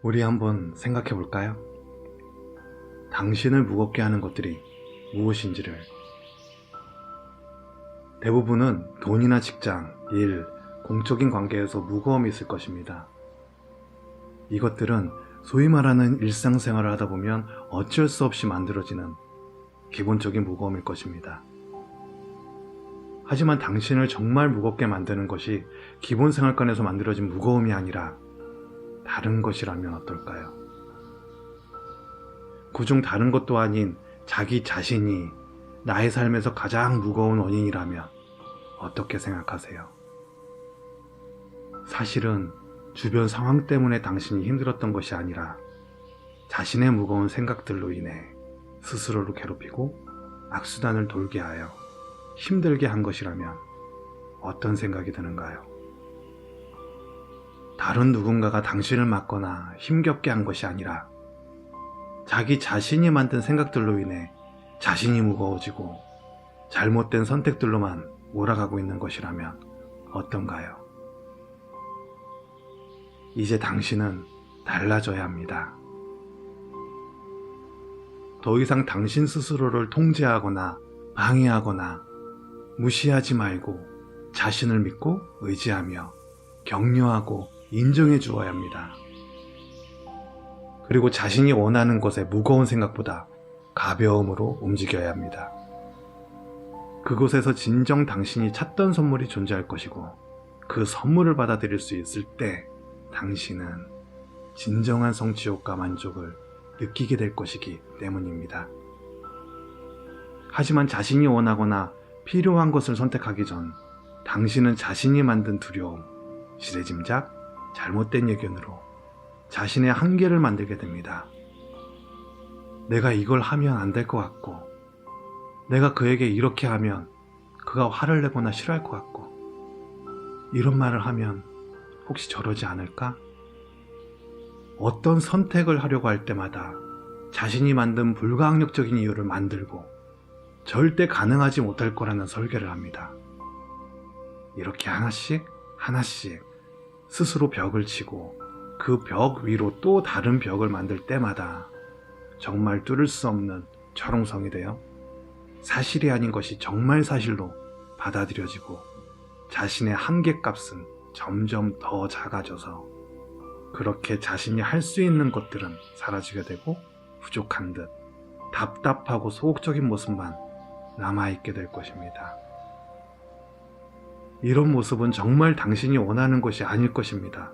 우리 한번 생각해 볼까요? 당신을 무겁게 하는 것들이 무엇인지를. 대부분은 돈이나 직장, 일, 공적인 관계에서 무거움이 있을 것입니다. 이것들은 소위 말하는 일상생활을 하다 보면 어쩔 수 없이 만들어지는 기본적인 무거움일 것입니다. 하지만 당신을 정말 무겁게 만드는 것이 기본 생활관에서 만들어진 무거움이 아니라 다른 것이라면 어떨까요? 그중 다른 것도 아닌 자기 자신이 나의 삶에서 가장 무거운 원인이라면 어떻게 생각하세요? 사실은 주변 상황 때문에 당신이 힘들었던 것이 아니라 자신의 무거운 생각들로 인해 스스로를 괴롭히고 악순환을 돌게 하여 힘들게 한 것이라면 어떤 생각이 드는가요? 다른 누군가가 당신을 맞거나 힘겹게 한 것이 아니라 자기 자신이 만든 생각들로 인해 자신이 무거워지고 잘못된 선택들로만 몰아가고 있는 것이라면 어떤가요? 이제 당신은 달라져야 합니다. 더 이상 당신 스스로를 통제하거나 방해하거나 무시하지 말고 자신을 믿고 의지하며 격려하고 인정해 주어야 합니다. 그리고 자신이 원하는 것에 무거운 생각보다 가벼움으로 움직여야 합니다. 그곳에서 진정 당신이 찾던 선물이 존재할 것이고 그 선물을 받아들일 수 있을 때 당신은 진정한 성취욕과 만족을 느끼게 될 것이기 때문입니다. 하지만 자신이 원하거나 필요한 것을 선택하기 전 당신은 자신이 만든 두려움, 지레짐작, 잘못된 예견으로 자신의 한계를 만들게 됩니다. 내가 이걸 하면 안 될 것 같고, 내가 그에게 이렇게 하면 그가 화를 내거나 싫어할 것 같고, 이런 말을 하면 혹시 저러지 않을까? 어떤 선택을 하려고 할 때마다 자신이 만든 불가항력적인 이유를 만들고 절대 가능하지 못할 거라는 설계를 합니다. 이렇게 하나씩 하나씩 스스로 벽을 치고 그 벽 위로 또 다른 벽을 만들 때마다 정말 뚫을 수 없는 철옹성이 되어 사실이 아닌 것이 정말 사실로 받아들여지고 자신의 한계값은 점점 더 작아져서 그렇게 자신이 할 수 있는 것들은 사라지게 되고 부족한 듯 답답하고 소극적인 모습만 남아있게 될 것입니다. 이런 모습은 정말 당신이 원하는 것이 아닐 것입니다.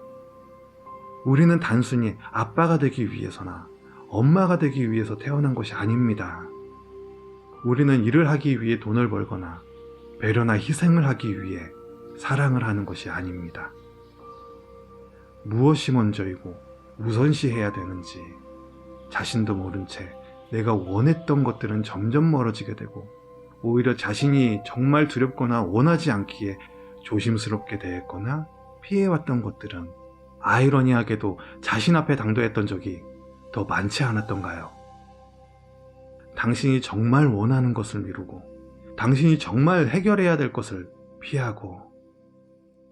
우리는 단순히 아빠가 되기 위해서나 엄마가 되기 위해서 태어난 것이 아닙니다. 우리는 일을 하기 위해 돈을 벌거나 배려나 희생을 하기 위해 사랑을 하는 것이 아닙니다. 무엇이 먼저이고 우선시해야 되는지 자신도 모른 채 내가 원했던 것들은 점점 멀어지게 되고 오히려 자신이 정말 두렵거나 원하지 않기에 조심스럽게 대했거나 피해왔던 것들은 아이러니하게도 자신 앞에 당도했던 적이 더 많지 않았던가요? 당신이 정말 원하는 것을 미루고 당신이 정말 해결해야 될 것을 피하고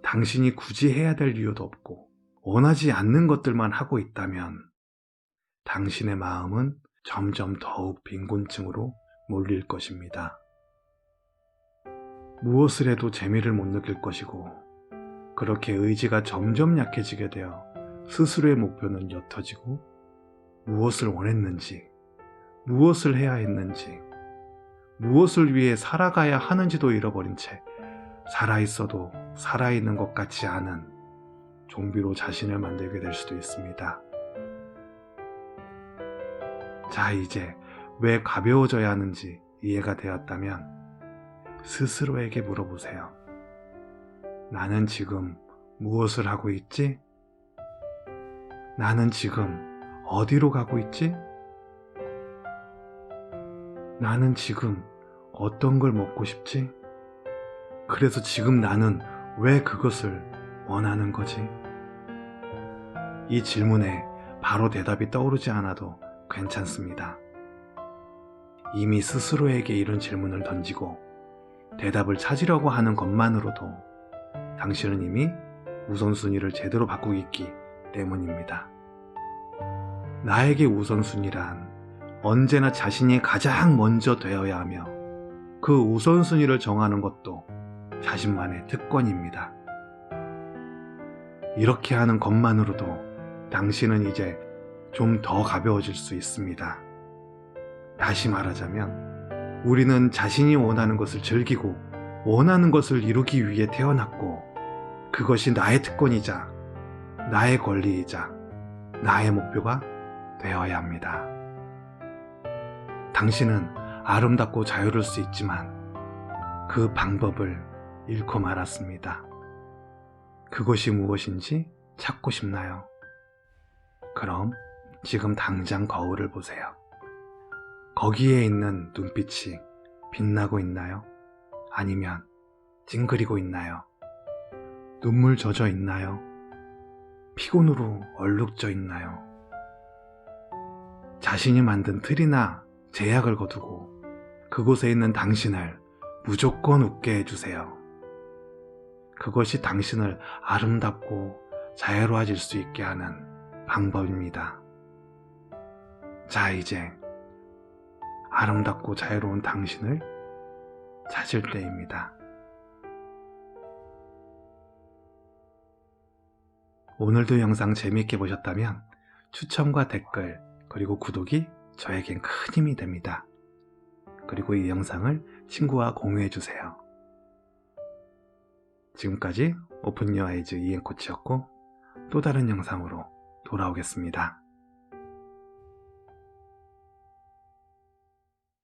당신이 굳이 해야 될 이유도 없고 원하지 않는 것들만 하고 있다면 당신의 마음은 점점 더욱 빈곤층으로 몰릴 것입니다. 무엇을 해도 재미를 못 느낄 것이고 그렇게 의지가 점점 약해지게 되어 스스로의 목표는 옅어지고 무엇을 원했는지, 무엇을 해야 했는지, 무엇을 위해 살아가야 하는지도 잃어버린 채 살아있어도 살아있는 것 같지 않은 좀비로 자신을 만들게 될 수도 있습니다. 자, 이제 왜 가벼워져야 하는지 이해가 되었다면 스스로에게 물어보세요. 나는 지금 무엇을 하고 있지? 나는 지금 어디로 가고 있지? 나는 지금 어떤 걸 먹고 싶지? 그래서 지금 나는 왜 그것을 원하는 거지? 이 질문에 바로 대답이 떠오르지 않아도 괜찮습니다. 이미 스스로에게 이런 질문을 던지고 대답을 찾으려고 하는 것만으로도 당신은 이미 우선순위를 제대로 바꾸고 있기 때문입니다. 나에게 우선순위란 언제나 자신이 가장 먼저 되어야 하며 그 우선순위를 정하는 것도 자신만의 특권입니다. 이렇게 하는 것만으로도 당신은 이제 좀 더 가벼워질 수 있습니다. 다시 말하자면 우리는 자신이 원하는 것을 즐기고 원하는 것을 이루기 위해 태어났고 그것이 나의 특권이자 나의 권리이자 나의 목표가 되어야 합니다. 당신은 아름답고 자유로울 수 있지만 그 방법을 잃고 말았습니다. 그것이 무엇인지 찾고 싶나요? 그럼 지금 당장 거울을 보세요. 거기에 있는 눈빛이 빛나고 있나요? 아니면 찡그리고 있나요? 눈물 젖어 있나요? 피곤으로 얼룩져 있나요? 자신이 만든 틀이나 제약을 거두고 그곳에 있는 당신을 무조건 웃게 해주세요. 그것이 당신을 아름답고 자유로워질 수 있게 하는 방법입니다. 자, 이제 아름답고 자유로운 당신을 찾을 때입니다. 오늘도 영상 재미있게 보셨다면 추천과 댓글 그리고 구독이 저에겐 큰 힘이 됩니다. 그리고 이 영상을 친구와 공유해주세요. 지금까지 오픈 유어 아이즈 이엔코치였고 또 다른 영상으로 돌아오겠습니다.